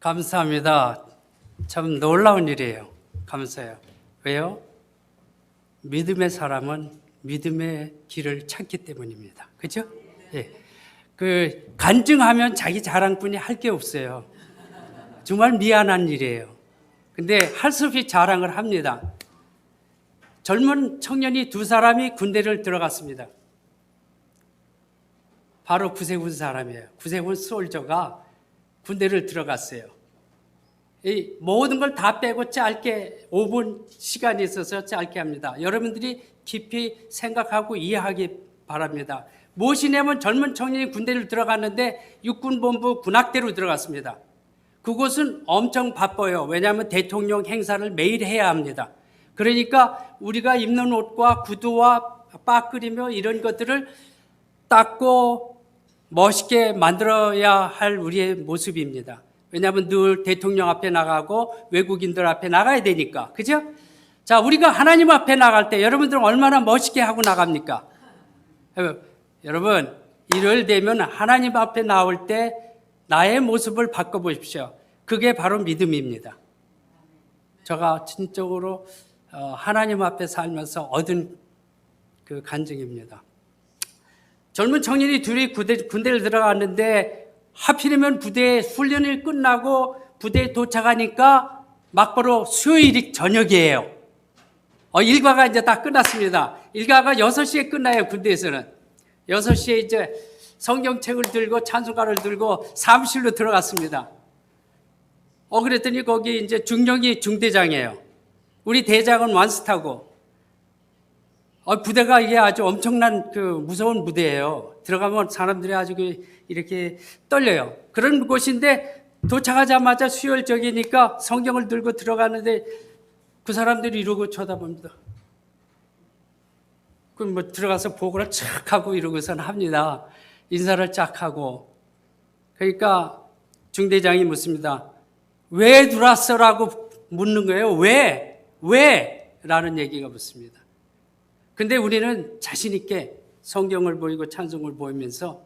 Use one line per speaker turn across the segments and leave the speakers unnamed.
감사합니다. 참 놀라운 일이에요. 감사해요. 왜요? 믿음의 사람은 믿음의 길을 찾기 때문입니다. 그죠? 예. 간증하면 자기 자랑뿐이 할 게 없어요. 정말 미안한 일이에요. 근데 할 수 없이 자랑을 합니다. 젊은 청년이 두 사람이 군대를 들어갔습니다. 바로 구세군 사람이에요. 구세군 솔저가 군대를 들어갔어요. 이 모든 걸 다 빼고 짧게 5분 시간이 있어서 짧게 합니다. 여러분들이 깊이 생각하고 이해하기 바랍니다. 무엇이냐면 젊은 청년이 군대를 들어갔는데 육군본부 군악대로 들어갔습니다. 그곳은 엄청 바빠요. 왜냐하면 대통령 행사를 매일 해야 합니다. 그러니까 우리가 입는 옷과 구두와 빠끄리며 이런 것들을 닦고 멋있게 만들어야 할 우리의 모습입니다. 왜냐하면 늘 대통령 앞에 나가고 외국인들 앞에 나가야 되니까. 그죠? 자, 우리가 하나님 앞에 나갈 때 여러분들은 얼마나 멋있게 하고 나갑니까? 여러분, 일요일 되면 하나님 앞에 나올 때 나의 모습을 바꿔보십시오. 그게 바로 믿음입니다. 제가 진적으로 하나님 앞에 살면서 얻은 그 간증입니다. 젊은 청년이 둘이 군대를 들어갔는데 하필이면 부대 훈련이 끝나고 부대에 도착하니까 막바로 수요일이 저녁이에요. 일과가 이제 다 끝났습니다. 일과가 6시에 끝나요, 군대에서는. 6시에 이제 성경책을 들고 찬송가를 들고 사무실로 들어갔습니다. 그랬더니 거기 이제 중령이 중대장이에요. 우리 대장은 완스타고. 부대가 이게 아주 엄청난 무서운 부대예요. 들어가면 사람들이 아주 이렇게 떨려요. 그런 곳인데 도착하자마자 수요일적이니까 성경을 들고 들어가는데 그 사람들이 이러고 쳐다봅니다. 그럼 들어가서 보고를 촥 하고 이러고선 합니다. 인사를 쫙 하고. 그러니까 중대장이 묻습니다. 왜 들어왔어? 라고 묻는 거예요. 왜? 라는 얘기가 묻습니다. 근데 우리는 자신 있게 성경을 보이고 찬송을 보이면서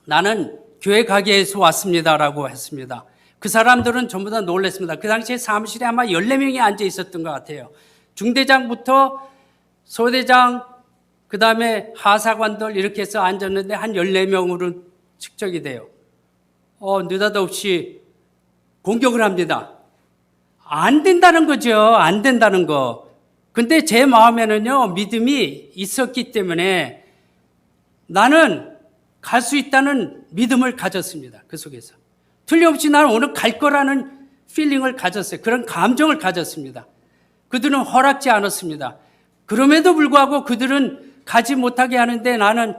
나는 교회 가기 위해서 왔습니다라고 했습니다. 그 사람들은 전부 다 놀랐습니다. 그 당시에 사무실에 아마 14명이 앉아 있었던 것 같아요. 중대장부터 소대장, 그 다음에 하사관들 이렇게 해서 앉았는데 한 14명으로 측정이 돼요. 느닷없이 공격을 합니다. 안 된다는 거죠. 안 된다는 거. 근데 제 마음에는요, 믿음이 있었기 때문에 나는 갈 수 있다는 믿음을 가졌습니다. 그 속에서. 틀림없이 나는 오늘 갈 거라는 필링을 가졌어요. 그런 감정을 가졌습니다. 그들은 허락지 않았습니다. 그럼에도 불구하고 그들은 가지 못하게 하는데 나는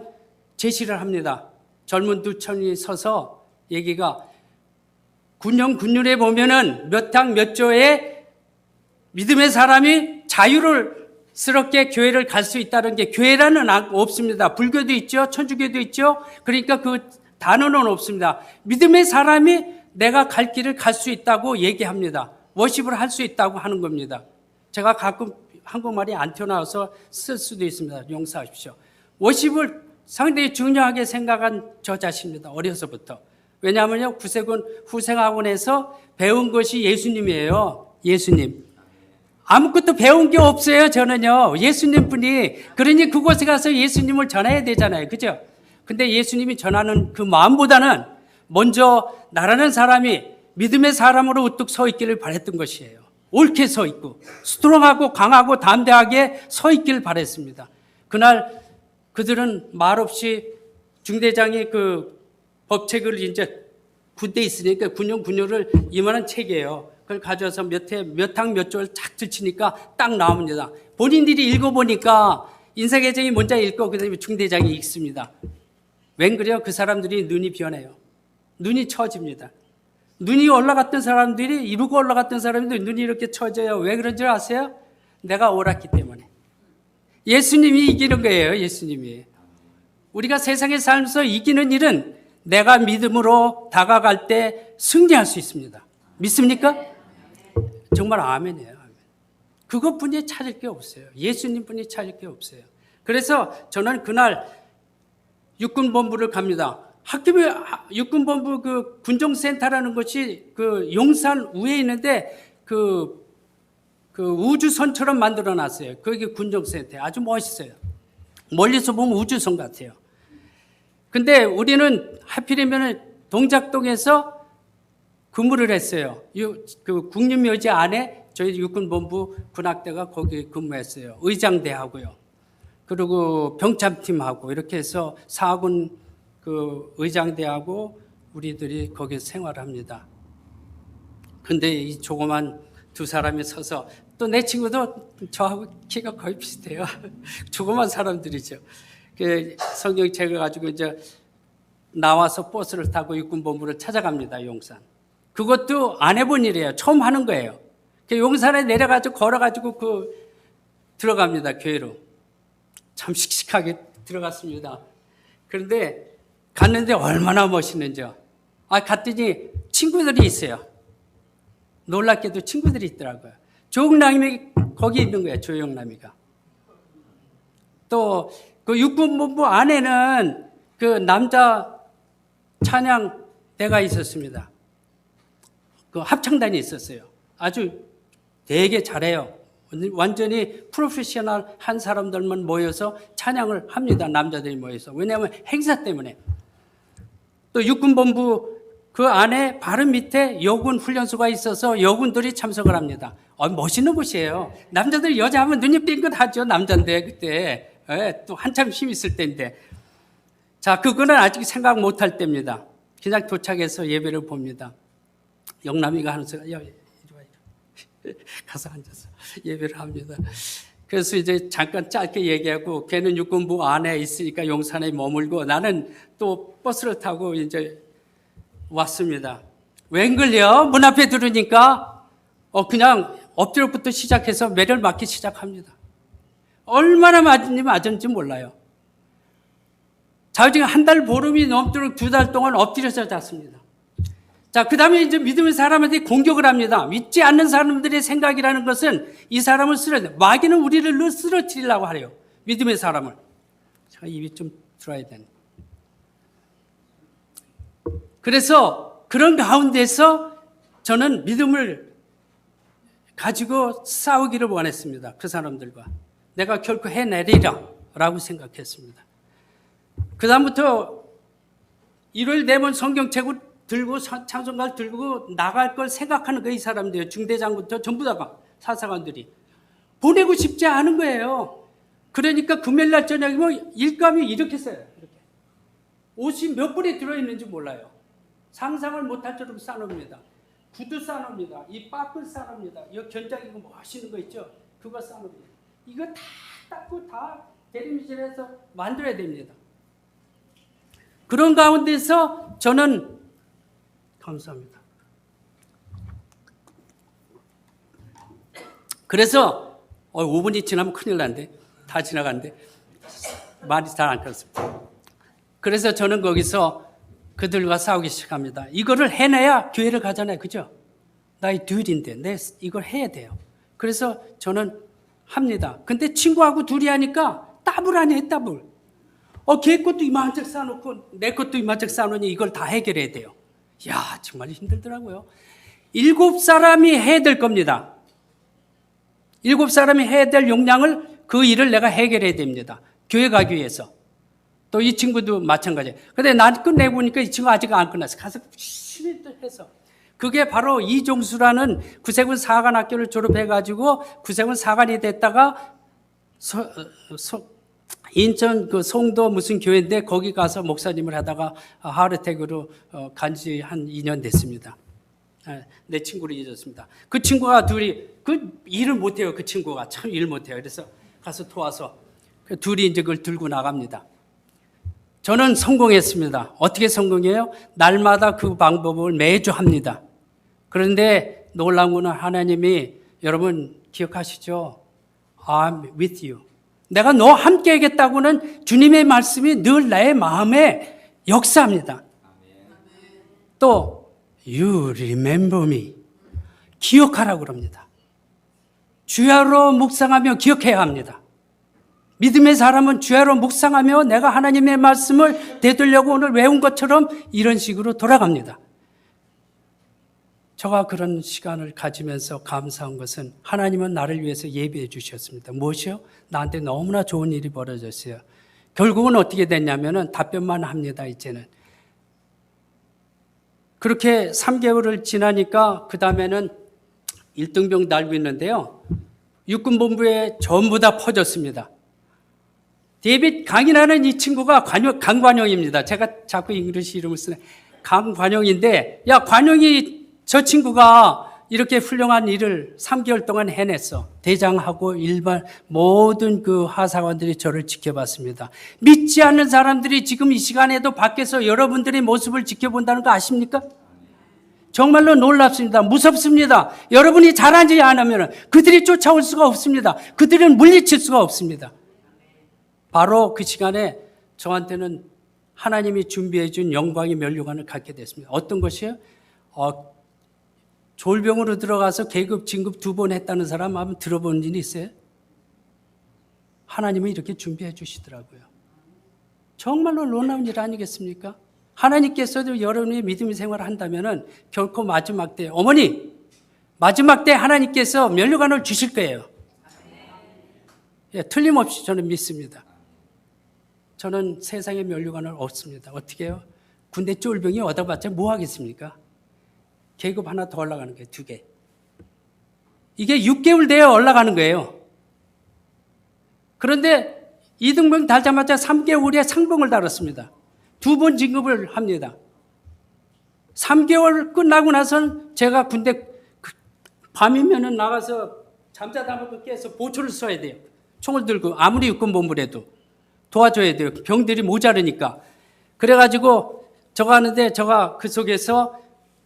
제시를 합니다. 젊은 두 청이 서서 얘기가 군령군율에 보면은 몇 항 몇 조에 믿음의 사람이 자유스럽게 교회를 갈 수 있다는 게 교회라는 없습니다. 불교도 있죠. 천주교도 있죠. 그러니까 그 단어는 없습니다. 믿음의 사람이 내가 갈 길을 갈 수 있다고 얘기합니다. 워십을 할 수 있다고 하는 겁니다. 제가 가끔 한국말이 안 튀어나와서 쓸 수도 있습니다. 용서하십시오. 워십을 상당히 중요하게 생각한 저 자신입니다. 어려서부터. 왜냐하면요, 구세군 후생학원에서 배운 것이 예수님이에요. 예수님. 아무것도 배운 게 없어요, 저는요. 예수님 뿐이. 그러니 그곳에 가서 예수님을 전해야 되잖아요. 그죠? 근데 예수님이 전하는 그 마음보다는 먼저 나라는 사람이 믿음의 사람으로 우뚝 서 있기를 바랬던 것이에요. 옳게 서 있고, 스트롱하고 강하고 담대하게 서 있기를 바랬습니다. 그날 그들은 말없이 중대장이 그 법책을 이제 군대에 있으니까 군요를 이만한 책이에요. 그걸 가져와서 몇 항 몇 조를 쫙 들치니까 딱 나옵니다. 본인들이 읽어보니까 인사계정이 먼저 읽고 그 다음에 중대장이 읽습니다. 웬 그래요? 그 사람들이 눈이 변해요. 눈이 처집니다. 눈이 올라갔던 사람들이 이루고 올라갔던 사람들이 눈이 이렇게 처져요. 왜 그런 줄 아세요? 내가 옳았기 때문에. 예수님이 이기는 거예요. 예수님이. 우리가 세상에 살면서 이기는 일은 내가 믿음으로 다가갈 때 승리할 수 있습니다. 믿습니까? 정말 아멘이에요. 아멘. 그것뿐이 찾을 게 없어요. 예수님뿐이 찾을 게 없어요. 그래서 저는 그날 육군본부를 갑니다. 학교에 육군본부 그 군종센터라는 것이 그 용산 위에 있는데 그 우주선처럼 만들어 놨어요. 거기 군종센터 아주 멋있어요. 멀리서 보면 우주선 같아요. 근데 우리는 하필이면 동작동에서 근무를 했어요. 그 국립묘지 안에 저희 육군본부 군악대가 거기 근무했어요. 의장대하고요. 그리고 병참팀하고 이렇게 해서 사군 그 의장대하고 우리들이 거기서 생활합니다. 근데 이 조그만 두 사람이 서서 또 내 친구도 저하고 키가 거의 비슷해요. 조그만 사람들이죠. 그 성경책을 가지고 이제 나와서 버스를 타고 육군본부를 찾아갑니다. 용산. 그것도 안 해본 일이에요. 처음 하는 거예요. 용산에 내려가지고 걸어가지고 들어갑니다. 교회로. 참 씩씩하게 들어갔습니다. 그런데 갔는데 얼마나 멋있는지요. 갔더니 친구들이 있어요. 놀랍게도 친구들이 있더라고요. 조영남이 거기 있는 거예요. 조영남이가. 또 그 육군본부 안에는 그 남자 찬양대가 있었습니다. 그 합창단이 있었어요. 아주 되게 잘해요. 완전히 프로페셔널 한 사람들만 모여서 찬양을 합니다. 남자들이 모여서. 왜냐하면 행사 때문에. 또 육군본부 그 안에 바로 밑에 여군 훈련소가 있어서 여군들이 참석을 합니다. 멋있는 곳이에요. 남자들 여자 하면 눈이 띵긋하죠. 남자인데 그때. 또 한참 힘 있을 때인데. 자, 그거는 아직 생각 못할 때입니다. 그냥 도착해서 예배를 봅니다. 영남이가 하는 소리가 이리 와. 가서 앉아서 예배를 합니다. 그래서 이제 잠깐 짧게 얘기하고 걔는 육군부 안에 있으니까 용산에 머물고 나는 또 버스를 타고 이제 왔습니다. 웬걸요? 문 앞에 들으니까 그냥 엎드려부터 시작해서 매를 맞기 시작합니다. 얼마나 맞은지 몰라요. 자기가 한 달 보름이 넘도록 2달 동안 엎드려서 잤습니다. 자, 그 다음에 이제 믿음의 사람한테 공격을 합니다. 믿지 않는 사람들의 생각이라는 것은 이 사람을 마귀는 우리를 쓰러뜨리려고 하래요. 믿음의 사람을. 제가 입이 좀 들어야 되네. 그래서 그런 가운데서 저는 믿음을 가지고 싸우기를 원했습니다. 그 사람들과. 내가 결코 해내리라 라고 생각했습니다. 그 다음부터 일요일 되면 성경책을 들고 찬송가를 들고 나갈 걸 생각하는 거 이 사람들이에요. 중대장부터 전부 다가 사사관들이. 보내고 싶지 않은 거예요. 그러니까 금요일날 저녁이면 일감이 이렇게 써요. 이렇게. 옷이 몇 벌이 들어있는지 몰라요. 상상을 못할 정도로 싸놓습니다. 구두 싸놓습니다. 이 빠꾸 싸놓습니다. 이 견장 이거 멋있는 거 있죠? 그거 싸놓습니다. 이거 다 닦고 다 대리미질해서 만들어야 됩니다. 그런 가운데서 저는 감사합니다. 그래서 5분이 지나면 큰일 난데 다 지나간데 말이 잘 안 끊었습니다. 그래서 저는 거기서 그들과 싸우기 시작합니다. 이거를 해내야 교회를 가잖아요. 그죠? 나의 듀티인데 이걸 해야 돼요. 그래서 저는 합니다. 근데 친구하고 둘이 하니까 따블 아니에요. 따블. 걔 것도 이만큼 싸놓고 내 것도 이만큼 싸놓으니 이걸 다 해결해야 돼요. 야, 정말 힘들더라고요. 7사람이 해야 될 겁니다. 7사람이 해야 될 용량을 그 일을 내가 해결해야 됩니다. 교회 가기 위해서. 또 이 친구도 마찬가지예요. 근데 난 끝내고 보니까 이 친구 아직 안 끝났어. 가서 열심히 해서. 그게 바로 이종수라는 구세군 사관학교를 졸업해가지고 구세군 사관이 됐다가 인천 그 송도 무슨 교회인데 거기 가서 목사님을 하다가 하르텍으로 간지 한 2년 됐습니다. 내 친구를 잊었습니다. 그 친구가 둘이 그 일을 못해요. 그 친구가 참 일 못해요. 그래서 가서 도와서 둘이 이제 그걸 들고 나갑니다. 저는 성공했습니다. 어떻게 성공해요? 날마다 그 방법을 매주 합니다. 그런데 놀라운 것은 하나님이 여러분 기억하시죠? I'm with you. 내가 너 함께 하겠다고는 주님의 말씀이 늘 나의 마음에 역사합니다. 또 You remember me. 기억하라고 그럽니다. 주야로 묵상하며 기억해야 합니다. 믿음의 사람은 주야로 묵상하며 내가 하나님의 말씀을 되돌려고 오늘 외운 것처럼 이런 식으로 돌아갑니다. 저가 그런 시간을 가지면서 감사한 것은 하나님은 나를 위해서 예비해 주셨습니다. 무엇이요? 나한테 너무나 좋은 일이 벌어졌어요. 결국은 어떻게 됐냐면은 답변만 합니다, 이제는. 그렇게 3개월을 지나니까 그 다음에는 1등병 달고 있는데요. 육군본부에 전부 다 퍼졌습니다. 데이빗 강이라는 이 친구가 강관용입니다. 제가 자꾸 잉글리시 이름을 쓰네. 강관용인데, 야, 관용이 저 친구가 이렇게 훌륭한 일을 3개월 동안 해냈어. 대장하고 일반 모든 그 하사관들이 저를 지켜봤습니다. 믿지 않는 사람들이 지금 이 시간에도 밖에서 여러분들의 모습을 지켜본다는 거 아십니까? 정말로 놀랍습니다. 무섭습니다. 여러분이 잘하지 않으면 그들이 쫓아올 수가 없습니다. 그들은 물리칠 수가 없습니다. 바로 그 시간에 저한테는 하나님이 준비해 준 영광의 면류관을 갖게 됐습니다. 어떤 것이요? 졸병으로 들어가서 계급, 진급 2번 했다는 사람 한번 들어본 일이 있어요? 하나님은 이렇게 준비해 주시더라고요. 정말로 놀라운 일 아니겠습니까? 하나님께서도 여러분이 믿음의 생활을 한다면 결코 마지막 때, 어머니, 마지막 때 하나님께서 면류관을 주실 거예요. 예, 틀림없이 저는 믿습니다. 저는 세상에 면류관을 얻습니다. 어떻게 해요? 군대 쫄병이 얻어봤자 뭐 하겠습니까? 계급 하나 더 올라가는 거예요. 2개. 이게 6개월 돼야 올라가는 거예요. 그런데 2등병 달자마자 3개월에 상병을 달았습니다. 2번 진급을 합니다. 3개월 끝나고 나서는 제가 군대 밤이면은 나가서 잠자다 먹고 깨서 보초를 써야 돼요. 총을 들고 아무리 육군본부라도 도와줘야 돼요. 병들이 모자르니까. 그래가지고 저거 하는데 저가 그 속에서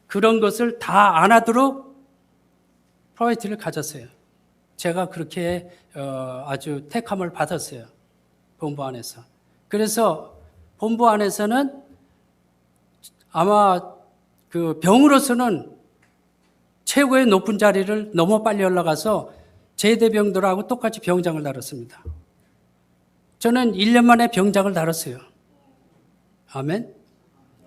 그런 것을 다 안 하도록 프라이어티를 가졌어요. 제가 그렇게 아주 택함을 받았어요. 본부 안에서. 그래서 본부 안에서는 아마 그 병으로서는 최고의 높은 자리를 너무 빨리 올라가서 제대병들하고 똑같이 병장을 달았습니다. 저는 1년 만에 병장을 달았어요. 아멘.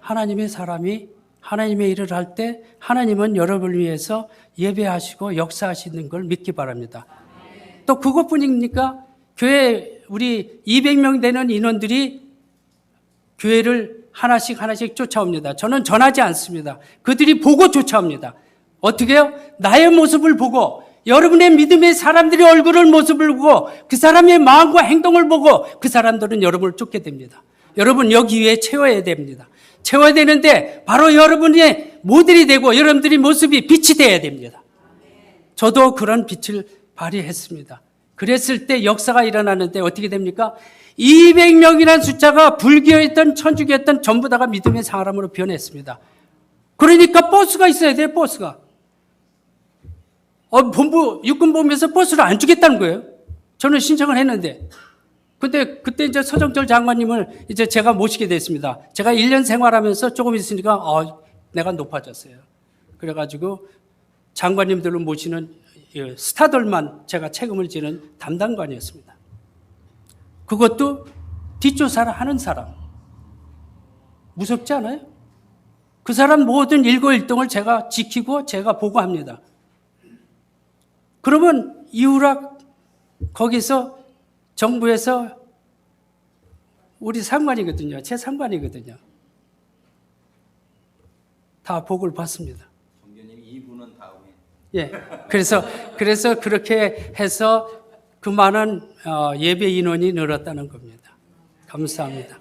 하나님의 사람이 하나님의 일을 할 때 하나님은 여러분을 위해서 예배하시고 역사하시는 걸 믿기 바랍니다. 또 그것뿐입니까? 교회 우리 200명 되는 인원들이 교회를 하나씩 쫓아옵니다. 저는 전하지 않습니다. 그들이 보고 쫓아옵니다. 어떻게 해요? 나의 모습을 보고 여러분의 믿음의 사람들의 얼굴을 모습을 보고 그 사람의 마음과 행동을 보고 그 사람들은 여러분을 쫓게 됩니다. 여러분 여기 위에 채워야 됩니다. 채워야 되는데 바로 여러분의 모델이 되고 여러분들의 모습이 빛이 돼야 됩니다. 저도 그런 빛을 발휘했습니다. 그랬을 때 역사가 일어나는데 어떻게 됩니까? 200명이라는 숫자가 불교였던 천주교였던 전부 다가 믿음의 사람으로 변했습니다. 그러니까 버스가 있어야 돼요. 버스가. 본부 육군본부에서 버스를 안 주겠다는 거예요. 저는 신청을 했는데. 근데 그때 이제 서정철 장관님을 이제 제가 모시게 됐습니다. 제가 1년 생활하면서 조금 있으니까 내가 높아졌어요. 그래가지고 장관님들을 모시는 스타들만 제가 책임을 지는 담당관이었습니다. 그것도 뒷조사를 하는 사람. 무섭지 않아요? 그 사람 모든 일거일동을 제가 지키고 제가 보고합니다. 그러면 이후라 거기서 정부에서 우리 상관이거든요. 제 상관이거든요. 다 복을 받습니다.
정교님 2부는 다음에.
예. 그래서 그렇게 해서 그 많은 예배 인원이 늘었다는 겁니다. 감사합니다.